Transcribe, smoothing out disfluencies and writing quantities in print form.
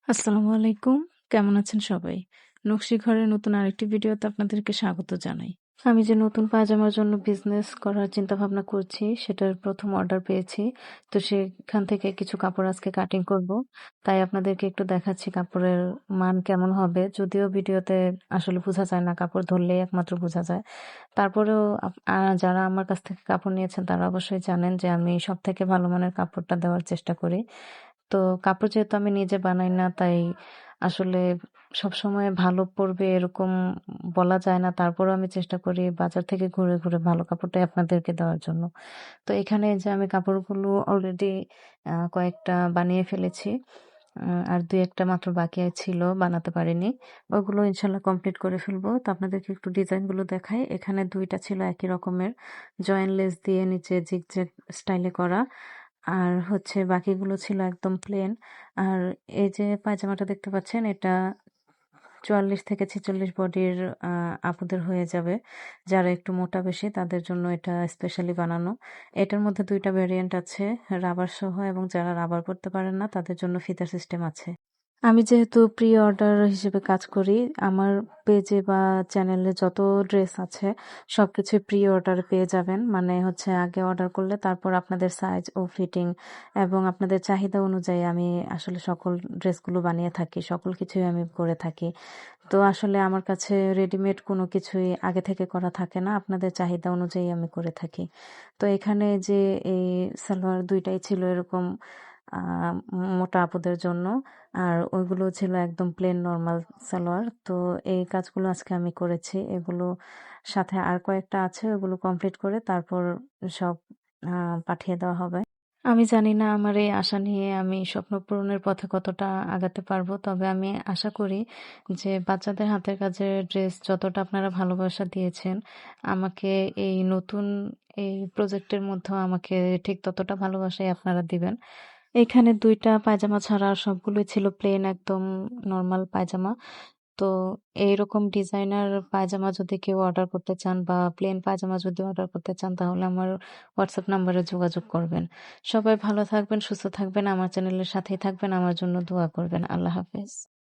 আসসালামু আলাইকুম। কেমন আছেন সবাই? নকশি ঘরের নতুন আরেকটি ভিডিওতে আপনাদেরকে স্বাগত জানাই। আমি যে নতুন পায়জামার জন্য বিজনেস করার চিন্তাভাবনা করছি, সেটার ১ম অর্ডার পেয়েছি। তো সেখান থেকে কিছু কাপড় আজকে কাটিং করব। তাই আপনাদেরকে একটু দেখাচ্ছি কাপড়ের মান কেমন হবে। যদিও ভিডিওতে আসলে বোঝা যায় না, কাপড় ধরলেই একমাত্র বোঝা যায়। তারপরেও যারা আমার কাছ থেকে কাপড় নিয়েছেন তারা অবশ্যই জানেন যে আমি সবথেকে ভালো মানের কাপড়টা দেওয়ার চেষ্টা করি। তো কাপড় যেহেতু আমি নিজে বানাই না, তাই আসলে সবসময় ভালো পড়বে এরকম বলা যায় না। তারপরেও আমি চেষ্টা করি বাজার থেকে ঘুরে, ঘুরে ভালো কাপড়টাই আপনাদেরকে দেওয়ার জন্য। তো এখানে এই যে আমি কাপড়গুলো অলরেডি কয়েকটা বানিয়ে ফেলেছি। আর ২-১ টা মাত্র বাকি ছিল, বানাতে পারিনি। ওগুলো ইনশাআল্লাহ কমপ্লিট করে ফেলবো। তো আপনাদেরকে একটু ডিজাইনগুলো দেখাই। এখানে ২ টা ছিল একই রকমের জয়েন্ট লেস দিয়ে নিচে জিগজ্যাগ স্টাইলে করা। আর হচ্ছে বাকিগুলো ছিল একদম প্লেন। আর এই যে পায়জামাটা দেখতে পাচ্ছেন, এটা ৪৪ থেকে ৪৬ বডির আপুদের হয়ে যাবে। যারা একটু মোটা বেশি তাদের জন্য এটা স্পেশালি বানানো। এটার মধ্যে ২ টা ভেরিয়েন্ট আছে, রাবার সহ, এবং যারা রাবার পড়তে পারেন না তাদের জন্য ফিতা সিস্টেম আছে। আমি যেহেতু প্রি অর্ডার হিসেবে কাজ করি, আমার পেজে বা চ্যানেলে যত ড্রেস আছে সবকিছুই প্রি অর্ডার পেয়ে যাবেন। মানে হচ্ছে আগে অর্ডার করলে তারপর আপনাদের সাইজ ও ফিটিং এবং আপনাদের চাহিদা অনুযায়ী আমি আসলে সকল ড্রেসগুলো বানিয়ে থাকি। সকল কিছুই আমি করে থাকি। তো আসলে আমার কাছে রেডিমেড কোনো কিছুই আগে থেকে করা থাকে না। আপনাদের চাহিদা অনুযায়ী আমি করে থাকি। তো এখানে যে এই সালোয়ার ২ টাই ছিল এরকম আ মোটা আপুদের জন্য। আর ওইগুলো ছিল একদম প্লেন নরমাল সালোয়ার। তো এই কাজগুলো আজকে আমি করেছি। এগুলো সাথে আর কয়েকটা আছে, ওগুলো কমপ্লিট করে তারপর সব আ পাঠিয়ে দেওয়া হবে। আমি জানি না আমার এই আশা নিয়ে আমি স্বপ্ন পূরণের পথে কতটা আগাতে পারবো। তবে আমি আশা করি যে বাচ্চাদের হাতের কাজের ড্রেস যতটা আপনারা ভালোবাসা দিয়েছেন, আমাকে এই নতুন এই প্রজেক্টের মধ্যেও আমাকে ঠিক ততটা ভালোবাসাই আপনারা দিবেন। এখানে ২ টা পায়জামা ছাড়া আর সবগুলোই ছিল প্লেন একদম নরমাল পায়জামা। তো এইরকম ডিজাইনার পায়জামা যদি কেউ অর্ডার করতে চান বা প্লেন পায়জামা যদি অর্ডার করতে চান, তাহলে আমার হোয়াটসঅ্যাপ নাম্বারে যোগাযোগ করবেন। সবাই ভালো থাকবেন, সুস্থ থাকবেন, আমার চ্যানেলের সাথেই থাকবেন, আমার জন্য দোয়া করবেন। আল্লাহ হাফেজ।